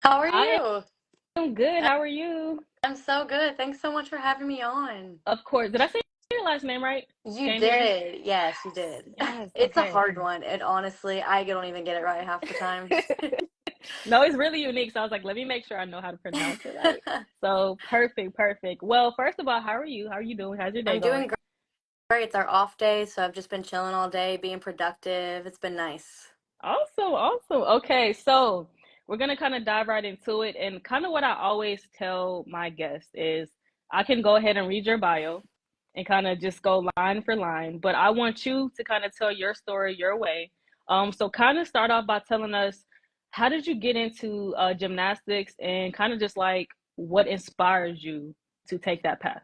How are I you? am good. How are you? I'm so good. Thanks so much for having me on. Of course. Did I say your last name right? You Schoenherr? did. Yes, you Yes. did. Yes. It's a Okay. hard one, and honestly, I don't even get it right half the time. No, it's really unique. So I was like, let me make sure I know how to pronounce it right. So perfect, perfect. Well, first of all, how are you? How are you doing? How's your day I'm going? doing great. It's our off day, so I've just been chilling all day, being productive. It's been nice. Awesome, awesome. Okay, so we're gonna kind of dive right into it. And kind of what I always tell my guests is I can go ahead and read your bio and kind of just go line for line, but I want you to kind of tell your story your way. So kind of start off by telling us how did you get into gymnastics and kind of just like what inspires you to take that path?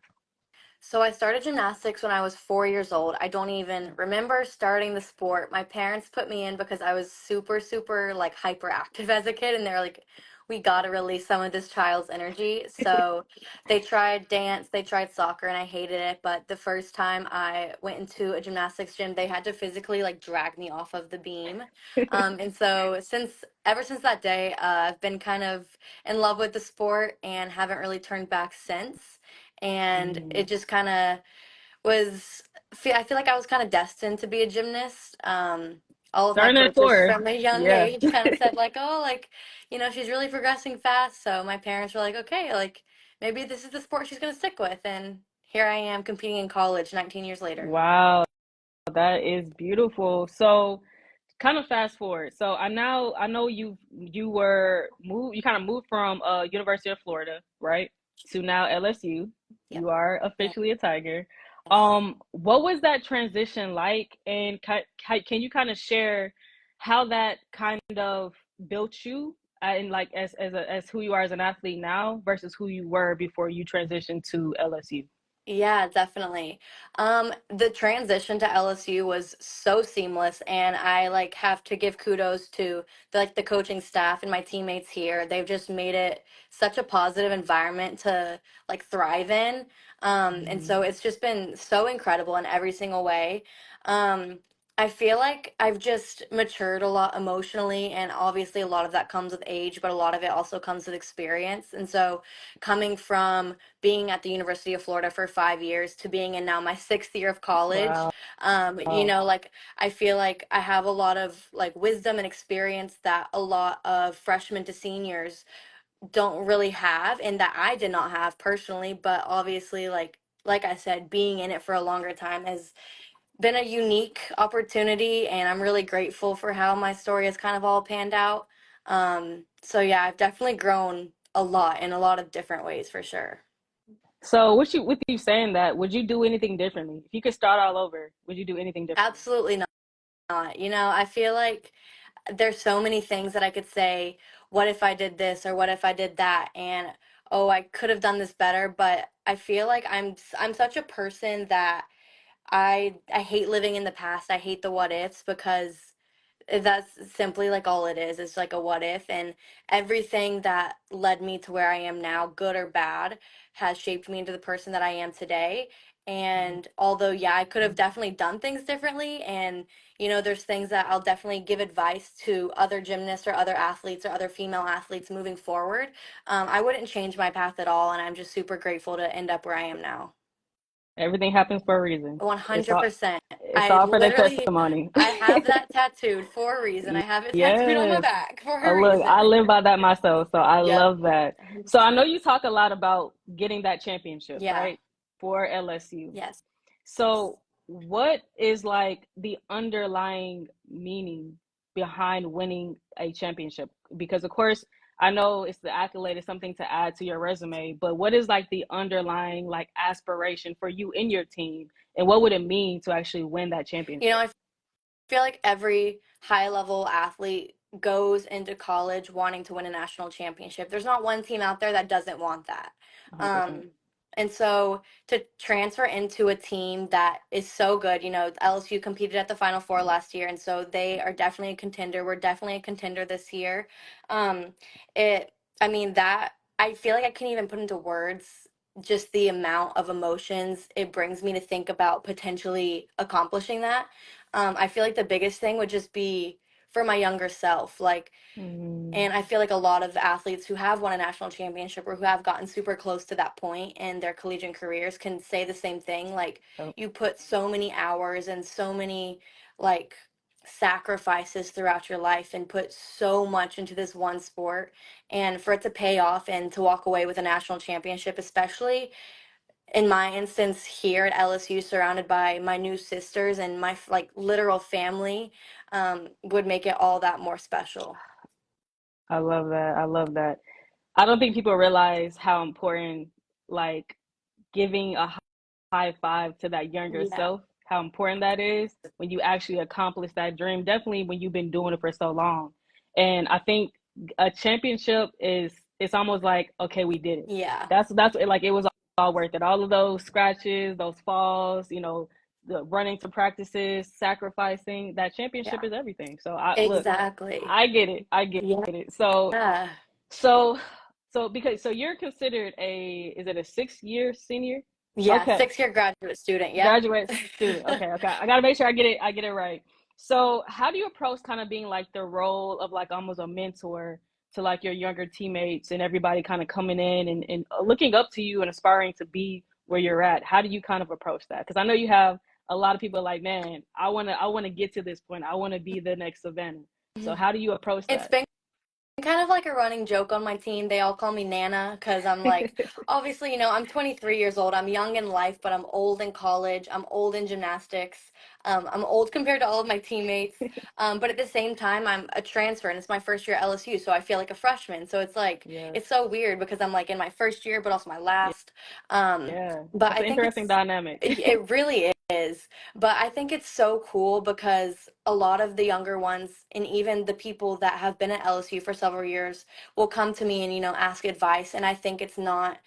So I started gymnastics when I was 4 years old. I don't even remember starting the sport. My parents put me in because I was super, super like hyperactive as a kid, and they're like, "We got to release some of this child's energy." So they tried dance, they tried soccer, and I hated it. But the first time I went into a gymnastics gym, they had to physically like drag me off of the beam. And so ever since that day, I've been kind of in love with the sport and haven't really turned back since, and Mm. it just kind of was I feel like I was kind of destined to be a gymnast. All of my Starting at coaches four. from a young Yeah. age kind of said like, oh, like, she's really progressing fast. So my parents were like, okay, like maybe this is the sport she's going to stick with. And here I am competing in college 19 years later. Wow, that is beautiful. So kind of fast forward. So I know you kind of moved from University of Florida, right? To now LSU. Yep. You are officially a Tiger. Yes. What was that transition like? And can you kind of share how that kind of built you and like as who you are as an athlete now versus who you were before you transitioned to LSU? Yeah, definitely. The transition to LSU was so seamless, and I like have to give kudos to the coaching staff and my teammates here. They've just made it such a positive environment to like thrive in. And Mm. so it's just been so incredible in every single way. Um, I feel like I've just matured a lot emotionally, and obviously a lot of that comes with age, but a lot of it also comes with experience. And so coming from being at the University of Florida for 5 years to being in now my sixth year of college. Wow. Like I feel like I have a lot of like wisdom and experience that a lot of freshmen to seniors don't really have and that I did not have personally, but obviously like I said, being in it for a longer time has been a unique opportunity, and I'm really grateful for how my story has kind of all panned out. So yeah, I've definitely grown a lot in a lot of different ways for sure. So, with you saying that, would you do anything differently? If you could start all over, would you do anything differently? Absolutely not. I feel like there's so many things that I could say, what if I did this or what if I did that? And oh, I could have done this better, but I feel like I'm such a person that I hate living in the past. I hate the what ifs because that's simply like all it is. It's like a what if, and everything that led me to where I am now, good or bad, has shaped me into the person that I am today. And although, yeah, I could have definitely done things differently, and there's things that I'll definitely give advice to other gymnasts or other athletes or other female athletes moving forward. I wouldn't change my path at all, and I'm just super grateful to end up where I am now. Everything happens for a reason. It's all 100%. it's I all for the literally, testimony. I have that tattooed for a reason. I have it tattooed on my Yes. back for a Look, I reason. live by that myself, so I Yep. love that. So I know you talk a lot about getting that championship, Yeah. right? For LSU. Yes. So what is like the underlying meaning behind winning a championship? Because of course, I know it's the accolade, it's something to add to your resume, but what is like the underlying like aspiration for you and your team, and what would it mean to actually win that championship? I feel like every high level athlete goes into college wanting to win a national championship. There's not one team out there that doesn't want that. 100%. Um, and so to transfer into a team that is so good, LSU competed at the Final Four last year, and so they are definitely a contender. We're definitely a contender this year. Um, it, I mean, that I feel like I can't even put into words just the amount of emotions it brings me to think about potentially accomplishing that. I feel like the biggest thing would just be for my younger self. Like, Mm, and I feel like a lot of athletes who have won a national championship or who have gotten super close to that point in their collegiate careers can say the same thing. Like, oh, you put so many hours and so many, like, sacrifices throughout your life and put so much into this one sport. And for it to pay off and to walk away with a national championship, especially in my instance here at LSU, surrounded by my new sisters and my like literal family, would make it all that more special. I love that. I love that. I don't think people realize how important, like, giving a high five to that younger Yeah. self, how important that is when you actually accomplish that dream. Definitely when you've been doing it for so long. And I think a championship is, it's almost like, okay, we did it. Yeah. That's like it was all worth it. All of those scratches, those falls, the running to practices, sacrificing, that championship Yeah. is everything. So I look, Exactly. I get it. I get Yeah. it. So Yeah. so because you're considered a, is it a 6 year senior? Yeah. Okay. 6 year graduate student. Yep. Graduate student. Okay, okay. I gotta make sure I get it right. So how do you approach kind of being like the role of like almost a mentor to like your younger teammates and everybody kind of coming in and looking up to you and aspiring to be where you're at? How do you kind of approach that? Because I know you have a lot of people like, man, I wanna get to this point. I wanna be the next Savannah. So how do you approach It's that? been kind of like a running joke on my team. They all call me Nana because I'm like, obviously, I'm 23 years old. I'm young in life, but I'm old in college. I'm old in gymnastics. I'm old compared to all of my teammates. But at the same time, I'm a transfer and it's my first year at LSU. So I feel like a freshman. So it's like, Yes. it's so weird because I'm like in my first year, but also my Yeah. last. Yeah. But That's I an think interesting dynamic. it really is. But I think it's so cool because a lot of the younger ones and even the people that have been at LSU for several years will come to me and, ask advice. And I think it's not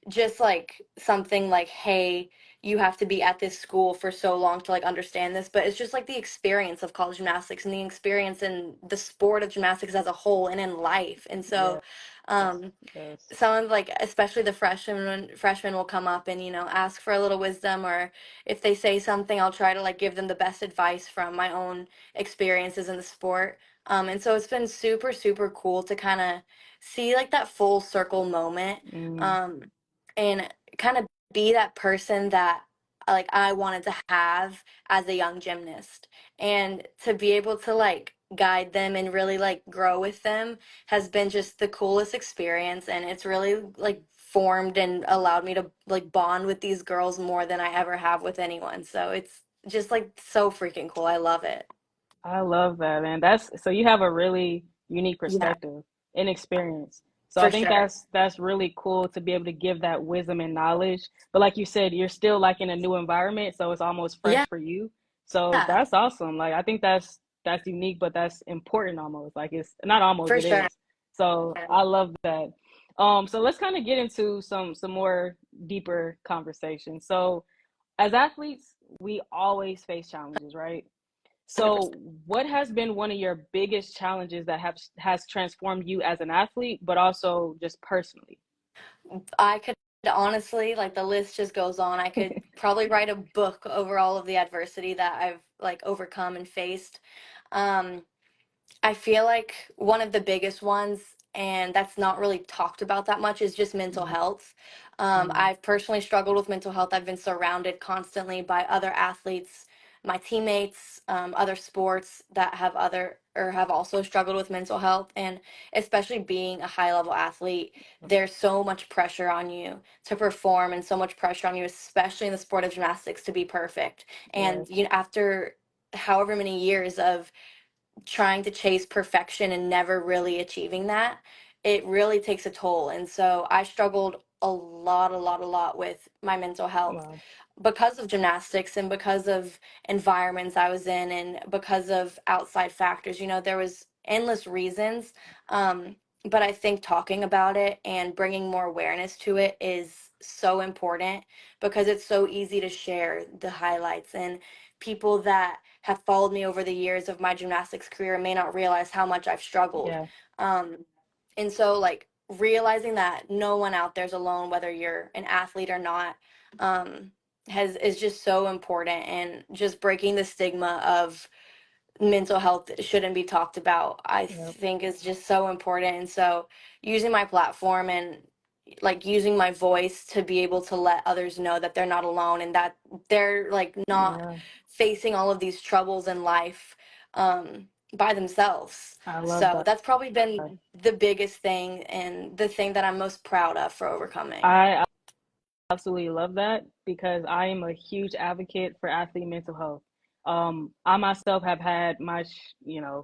just like something like, hey, you have to be at this school for so long to like understand this, but it's just like the experience of college gymnastics and the experience in the sport of gymnastics as a whole and in life. And so, Yes. um, Yes. some of like especially the freshmen will come up and ask for a little wisdom, or if they say something I'll try to like give them the best advice from my own experiences in the sport. And so it's been super super cool to kind of see like that full circle moment, Mm, um, and kind of be that person that like I wanted to have as a young gymnast, and to be able to like guide them and really like grow with them has been just the coolest experience, and it's really like formed and allowed me to like bond with these girls more than I ever have with anyone. So it's just like so freaking cool. I love it. I love that, man. That's so you have a really unique Yeah, perspective and experience. So I for think sure. that's really cool to be able to give that wisdom and knowledge. But like you said, you're still like in a new environment, so it's almost Yeah, fresh for you. So that's awesome. Like I think that's unique, but that's important almost. Like it's not almost, for it sure. is. So I love that. So let's kind of get into some more deeper conversation. So as athletes, we always face challenges, right? 100%. So, what has been one of your biggest challenges that have has transformed you as an athlete, but also just personally? I could honestly, like, the list just goes on. I could probably write a book over all of the adversity that I've like overcome and faced. Um, I feel like one of the biggest ones, and that's not really talked about that much, is just mental Mm, health. mm, I've personally struggled with mental health. I've been surrounded constantly by other athletes, my teammates, other sports that have other or have also struggled with mental health. And especially being a high level athlete, there's so much pressure on you to perform and so much pressure on you, especially in the sport of gymnastics, to be perfect. And yes, after however many years of trying to chase perfection and never really achieving that, it really takes a toll. And so I struggled a lot with my mental health wow, because of gymnastics and because of environments I was in and because of outside factors. There was endless reasons. But I think talking about it and bringing more awareness to it is so important because it's so easy to share the highlights, and people that have followed me over the years of my gymnastics career may not realize how much I've struggled. yeah, Um, and so, like, realizing that no one out there's alone, whether you're an athlete or not, is just so important, and just breaking the stigma of mental health shouldn't be talked about, I Yep. think is just so important. And so using my platform and like using my voice to be able to let others know that they're not alone and that they're like not Yeah. facing all of these troubles in life by themselves. I love So that. that's probably been the biggest thing and the thing that I'm most proud of for overcoming. I absolutely love that because I am a huge advocate for athlete mental health. I myself have had my,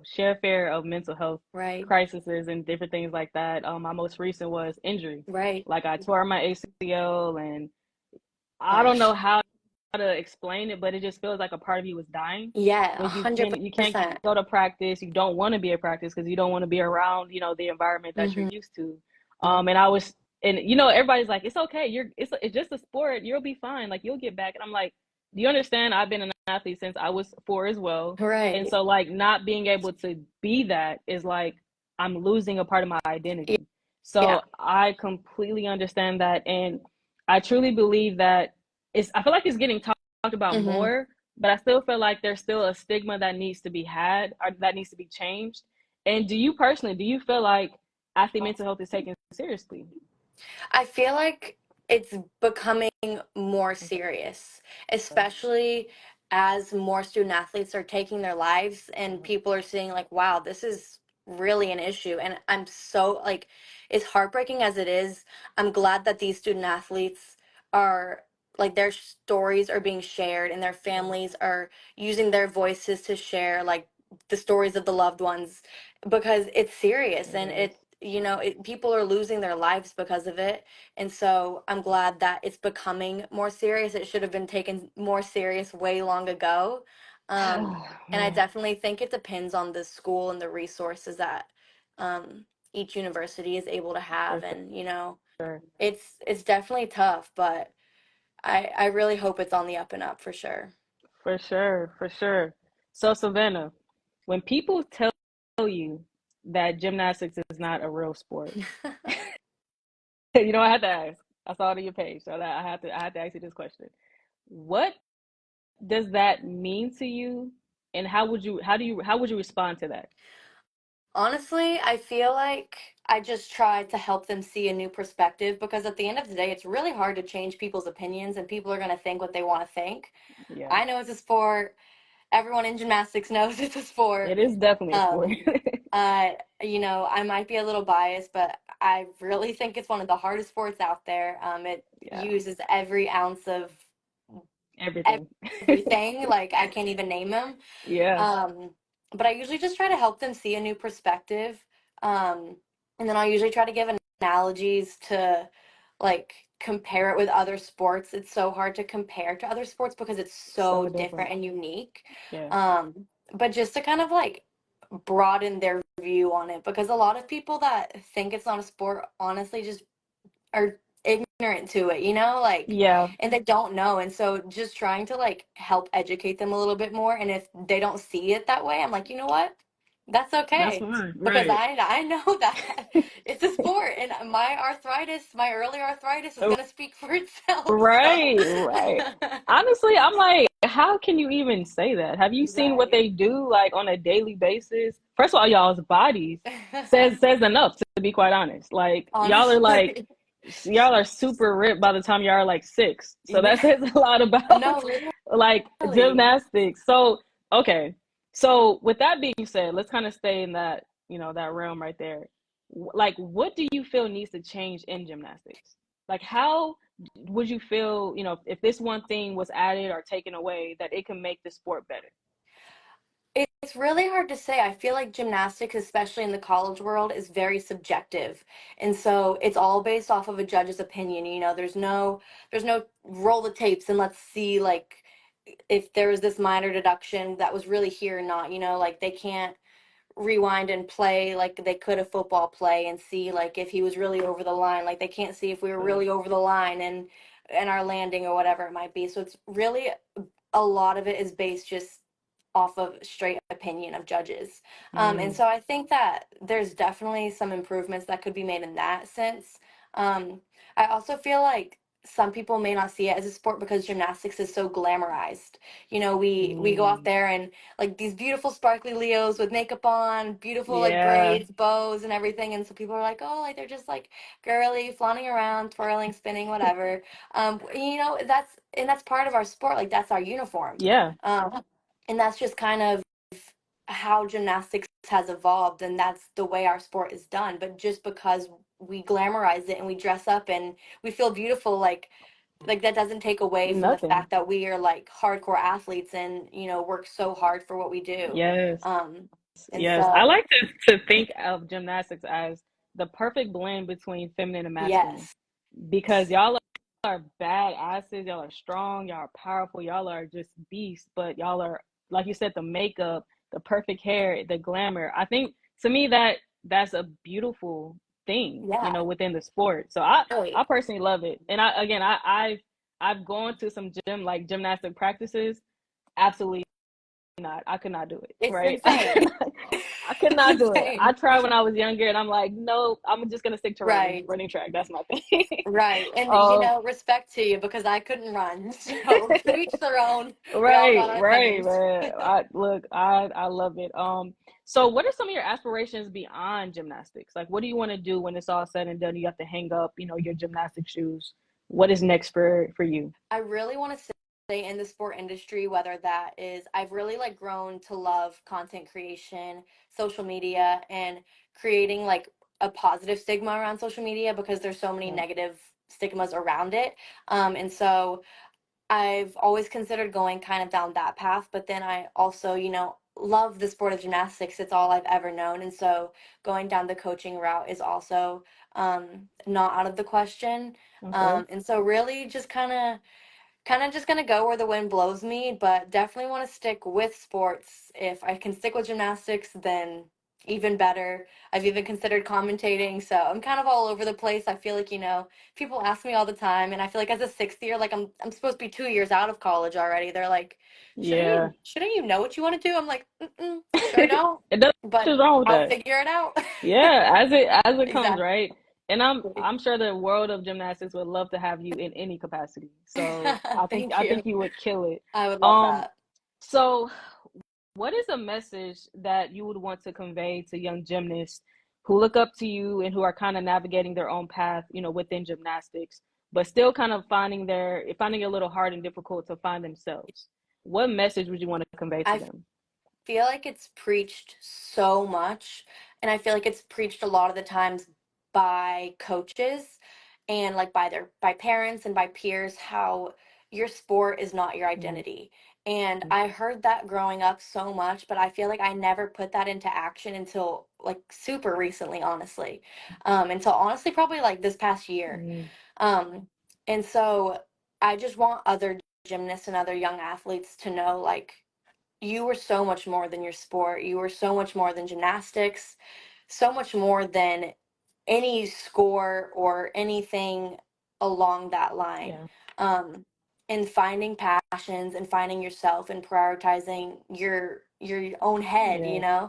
share fair of mental health Right, crises and different things like that. My most recent was injury. right. Like I tore my ACL, and I don't know Gosh. how to explain it, but it just feels like a part of you was dying Yeah, when you can't 100%. go to practice. You don't want to be at practice because you don't want to be around, the environment that you're Hmm. used to. And I was, and everybody's like, it's okay. It's just a sport. You'll be fine. Like you'll get back. And I'm like, do you understand? I've been an athlete since I was 4 as well. And Right. so like not being able to be that is like I'm losing a part of my identity. Yeah. So I completely understand that. And I truly believe that I feel like it's getting talked about Hmm. more, but I still feel like there's still a stigma that needs to be had or that needs to be changed. And do you feel like athlete mental health is taken seriously? I feel like it's becoming more serious, especially as more student athletes are taking their lives and people are seeing like, wow, this is really an issue. And I'm so like, as heartbreaking as it is, I'm glad that these student athletes are like their stories are being shared and their Yeah, families are using their voices to share like the stories of the loved ones because it's serious it and is. people are losing their lives because of it. And so I'm glad that it's becoming more serious. It should have been taken more serious way long ago. Um, and I Man, definitely think it depends on the school and the resources that each university is able to for have. And sure. it's definitely tough, but I really hope it's on the up and up for sure. For sure, for sure. So Savannah, when people tell you that gymnastics is not a real sport, I had to ask. I saw it on your page, so that I had to ask you this question. What does that mean to you, and how would you respond to that? Honestly, I feel like I just try to help them see a new perspective because at the end of the day, it's really hard to change people's opinions and people are going to think what they want to think. Yeah, I know it's a sport. Everyone in gymnastics knows it's a it sport. is definitely a sport. Um, I might be a little biased, but I really think it's one of the hardest sports out there. It Yeah, uses every ounce of everything. everything. Like I can't even name them. Yeah, Um, but I usually just try to help them see a new perspective. Um, and then I'll usually try to give analogies to like compare it with other sports. It's so hard to compare to other sports because it's so so different different. and unique. Yeah, But just to kind of like broaden their view on it because a lot of people that think it's not a sport honestly just are ignorant to it, like, yeah, and they don't know. And so just trying to like help educate them a little bit more. And if they don't see it that way, I'm like, you know what? That's that's okay. fine. Because Right, I know that it's a sport and my early arthritis is gonna speak for itself. So right, right. Honestly, I'm like, how can you even say that? Have you seen what right. they do like on a daily basis? First of all, y'all's bodies says enough to be quite honest. Like Honestly. y'all are super ripped by the time y'all are like 6. So that Yeah. says a lot about No, like literally. gymnastics. So, okay. So, with that being said, let's kind of stay in that realm right there. Like what do you feel needs to change in gymnastics? Like how would you feel, if this one thing was added or taken away that it can make the sport better? It's really hard to say. I feel like gymnastics, especially in the college world, is very subjective. And so it's all based off of a judge's opinion. There's no roll the tapes and let's see like if there was this minor deduction that was really here or not, like they can't rewind and play like they could a football play and see like if he was really over the line. Like they can't see if we were True. really over the line and our landing or whatever it might be. So it's really a lot of it is based just off of straight opinion of judges. And Mm, so I think that there's definitely some improvements that could be made in that sense. Um, I also feel like some people may not see it as a sport because gymnastics is so glamorized. You know, we go out Mm, there and like these beautiful sparkly Leos with makeup on, beautiful like yeah, braids, bows and everything, and so people are like, "Oh, like they're just like girly, flaunting around, twirling, spinning, whatever." You know, that's part of our sport. Like that's our uniform. yeah, And that's just kind of how gymnastics has evolved, and that's the way our sport is done. But just because we glamorize it and we dress up and we feel beautiful, like that doesn't take away from the nothing. fact that we are like hardcore athletes and work so hard for what we do. Yes, um and yes. I so like to think of gymnastics as the perfect blend between feminine and masculine yes. because y'all are badasses, y'all are strong, y'all are powerful, y'all are just beasts, but y'all are, like you said, the makeup, the perfect hair, the glamour. I think to me that's a beautiful thing, you Yeah. know, within the sport. So I Really. personally love it. And I again I've gone to some gymnastic practices. Absolutely not. I could not do it, It's right? insane. I could It's not do it. I insane. tried when I was younger and I'm like, no, I'm just gonna stick to Right. running track. That's my thing. Right. And um respect to you because I couldn't run. So to each their own. We all right, got our right, things. man. I look, I love it. So what are some of your aspirations beyond gymnastics? Like what do you want to do when it's all said and done? You have to hang up, you know, your gymnastic shoes. What is next for you? I really want to stay in the sport industry, whether that is, I've really like grown to love content creation, social media, and creating like a positive stigma around social media because there's so many Yeah. negative stigmas around it. And so I've always considered going kind of down that path, but then I also, love the sport of gymnastics. It's all I've ever known. And so going down the coaching route is also not out of the question. Okay. And so really just kind of just gonna go where the wind blows me, but definitely want to stick with sports. If I can stick with gymnastics, then even better. I've even considered commentating, so I'm kind of all over the place. I feel like, people ask me all the time, and I feel like as a sixth year, like I'm supposed to be 2 years out of college already. They're like, Yeah. shouldn't you know what you want to do? I'm like, sure don't, It does but nothing wrong with I'll that. figure it out. Yeah, as it comes, Exactly. right? And I'm sure the world of gymnastics would love to have you in any capacity. So Thank I you. think you would kill it. I would love Um, that. so what is a message that you would want to convey to young gymnasts who look up to you and who are kind of navigating their own path, you know, within gymnastics, but still kind of finding it a little hard and difficult to find themselves? What message would you want to convey to I them? feel like it's preached so much, and I feel like it's preached a lot of the times by coaches and like by parents and by peers how your sport is not your Mhm. identity. And I heard that growing up so much, but I feel like I never put that into action until like super recently, honestly. Until honestly probably like this past year. Mhm. Um and so I just want other gymnasts and other young athletes to know like you were so much more than your sport. You were so much more than gymnastics, so much more than any score or anything along that line. Yeah. Um, and finding passions and finding yourself and prioritizing your own head, Yeah.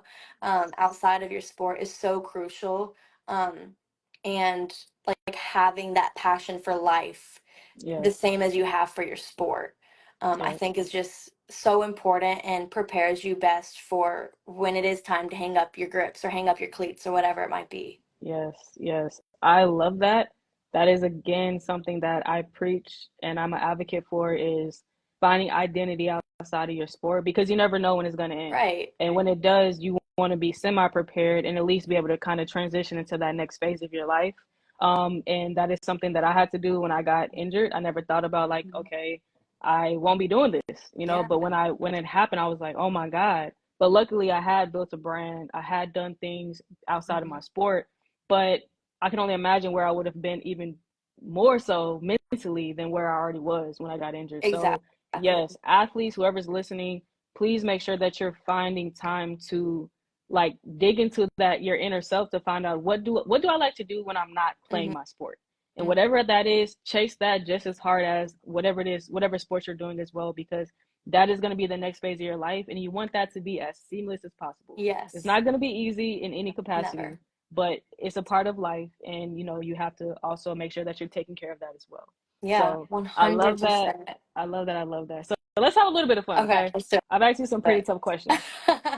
outside of your sport is so crucial. And like having that passion for life the Yes. same as you have for your sport, I Yes. think is just so important and prepares you best for when it is time to hang up your grips or hang up your cleats or whatever it might be. Yes, yes. I love that. That is again something that I preach and I'm an advocate for is finding identity outside of your sport because you never know when it's going to end. Right. And when it does, you want to be semi-prepared and at least be able to kind of transition into that next phase of your life. And that is something that I had to do when I got injured. I never thought about like, Mhm. okay, I won't be doing this, you know, Yeah. but when it happened, I was like, oh my God. But luckily I had built a brand. I had done things outside of Hmm. my sport, but I can only imagine where I would have been even more so mentally than where I already was when I got injured. So, Exactly. yes, athletes, whoever's listening, please make sure that you're finding time to like dig into that your inner self to find out what do I like to do when I'm not playing Hmm. my sport. And whatever that is, chase that just as hard as whatever it is, whatever sport you're doing as well, because that is going to be the next phase of your life. And you want that to be as seamless as possible. It's Yes. not going to be easy in any capacity, Never. but it's a part of life, and you know you have to also make sure that you're taking care of that as well. Yeah, So I love that. 100%. I love that. I love that. So let's have a little bit of fun, Okay, okay? let's do I've asked you some pretty it. tough questions.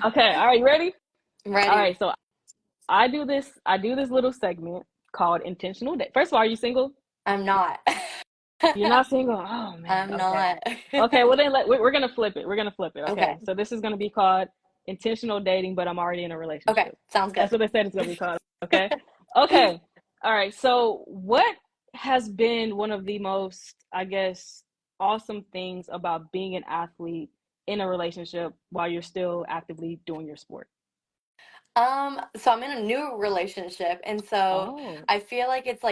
Okay, all right, you ready? All Ready? right, so I do this little segment called intentional date. First of all, are you single? I'm not. You're not single? Oh man. I'm Okay. not. Okay, well then we're gonna flip it. We're gonna flip it. Okay. Okay. So this is gonna be called intentional dating, but I'm already in a Okay. relationship. Sounds good. That's what they said it's gonna be called. Okay. Okay. All right. So what has been one of the most, I guess, awesome things about being an athlete in a relationship while you're still actively doing your sport? So I'm in a new relationship, and so Oh. I feel like it's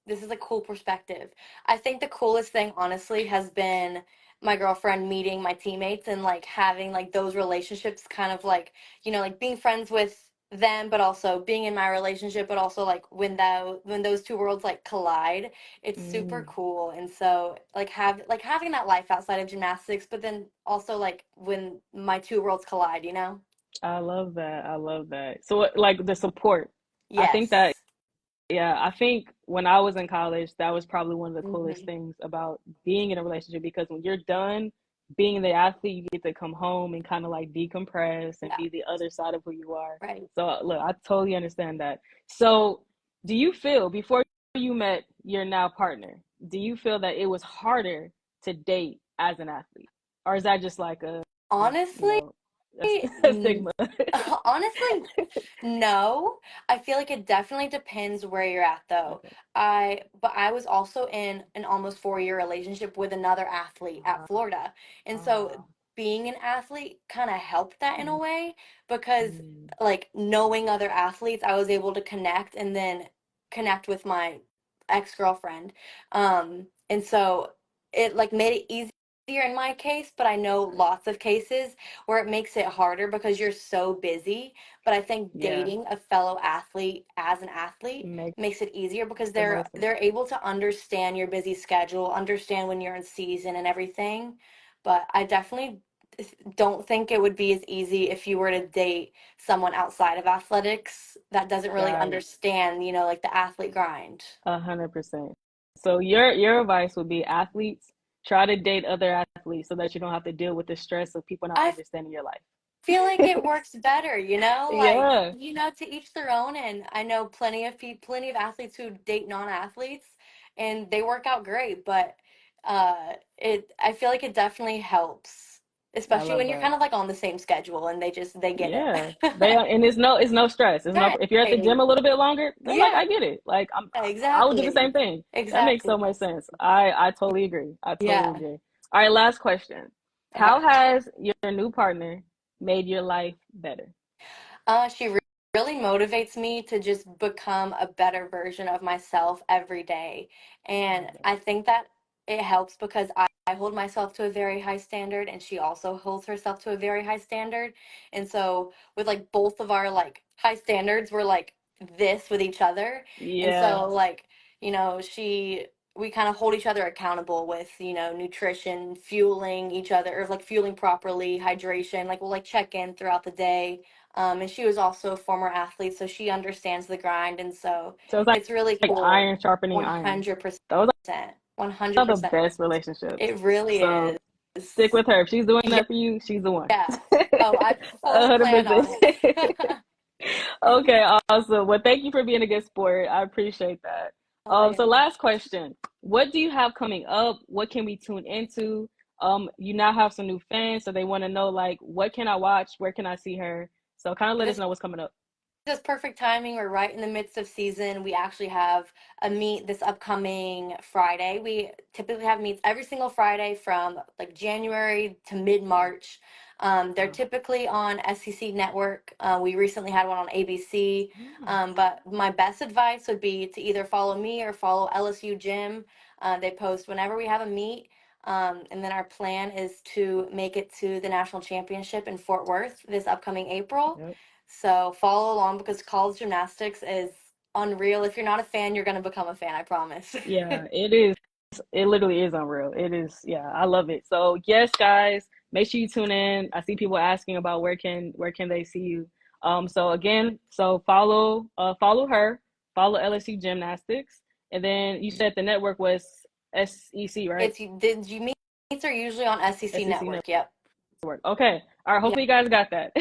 this is a cool perspective. I think the coolest thing, honestly, has been my girlfriend meeting my teammates and like having like those relationships kind of like, like being friends with them, but also being in my relationship, but also like when those two worlds like collide, it's super Mm, cool. And so like having that life outside of gymnastics, but then also like when my two worlds collide. I love that. I love that. So like the support. I think that Yes. yeah, I think when I was in college, that was probably one of the coolest Hmm. things about being in a relationship because when you're done being the athlete, you get to come home and kind of like decompress and Yeah, be the other side of who you are. right. So look, I totally understand that. So, do you feel before you met your now partner, do you feel that it was harder to date as an athlete? Or is that just like you Honestly, know, a n- stigma? honestly, no. I feel like it definitely depends where you're at though. Okay. But I was also in an almost 4-year relationship with another athlete at Florida. And Oh so wow. being an athlete kind of helped that in a Mm, way because mm, like knowing other athletes, I was able to connect and then connect with my ex-girlfriend. And so it like made it easier in my case, but I know lots of cases where it makes it harder because you're so busy. But I think yeah, dating a fellow athlete as an athlete makes makes it easier because the they're most sense. they're able to understand your busy schedule, understand when you're in season and everything. But I definitely don't think it would be as easy if you were to date someone outside of athletics that doesn't really Got it. understand, like the athlete grind. 100%. So your advice would be athletes try to date other athletes so that you don't have to deal with the stress of people not I understanding your feel like life. it works better, like, Yeah, to each their own. And I know plenty of athletes who date non-athletes and they work out great, but I feel like it definitely helps, I especially love when you're that. kind of like on the same schedule and they get Yeah, they it. are, and it's no stress. It's no Right. if you're at the gym a little bit longer, they're like, Yeah, I get it. Like I would do the exactly. same thing. That makes so Exactly. much sense. I totally agree. I totally Yeah. agree. All right, last question. How Okay. has your new partner made your life better? She really motivates me to just become a better version of myself every day. And Love that. I think that it helps because I hold myself to a very high standard and she also holds herself to a very high standard. And so with like both of our like high standards, we're like this with each other. And Yeah, so like, she we kind of hold each other accountable with, nutrition, fueling each other, or like fueling properly, hydration. Like we'll like check in throughout the day, and she was also a former athlete, so she understands the grind, and so so it's it's really like cool. iron sharpening iron. 100%. Those One hundred are the percent. best relationships. It really So is. stick with her. If she's doing Yeah. that for you, she's the one. Oh, I fully plan on 100%. it. Okay, awesome. Well, thank you for being a good sport. I appreciate that. Oh, So yeah. last question. What do you have coming up? What can we tune into? You now have some new fans, so they want to know like what can I watch? Where can I see her? So kind of let us This know what's coming up. Just perfect timing. We're right in the midst of season. We actually have a meet this upcoming Friday. We typically have meets every single Friday from like January to Mm, mid-March. They're wow. typically on SEC Network. We recently had one on ABC. Mm, But my best advice would be to either follow me or follow LSU Gym. They post whenever we have a meet. And then our plan is to make it to the national championship in Fort Worth this upcoming April. yep. So follow along because college gymnastics is unreal. If you're not a fan, you're going to become a fan, I promise. Yeah, it is. It literally is unreal. It is, yeah, I love it. So yes, guys, make sure you tune in. I see people asking about where can they see you. So again, so follow her, follow LSU Gymnastics, and then you said the network was SEC, right? It's the meets are usually on SEC SEC Network. Yep. Network. Okay. All right. Yeah. Hopefully you guys got that.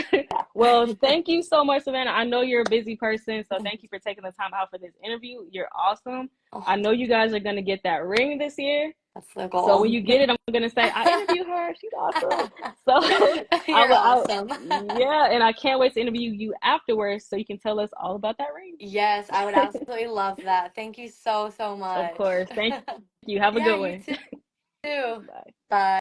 Well, thank you so much, Savannah. I know you're a busy person, so thank you for taking the time out for this interview. You're awesome. Oh, I know you guys are going to get that ring this year. that's the So when goal. you get it, I'm gonna say I interviewed her. She's awesome. So You're awesome. yeah, and I can't wait to interview you afterwards so you can tell us all about that ring. Yes, I would absolutely love that. Thank you so, so Of much. course. Thank you. Have a Yeah, good you one. too. Bye. Bye.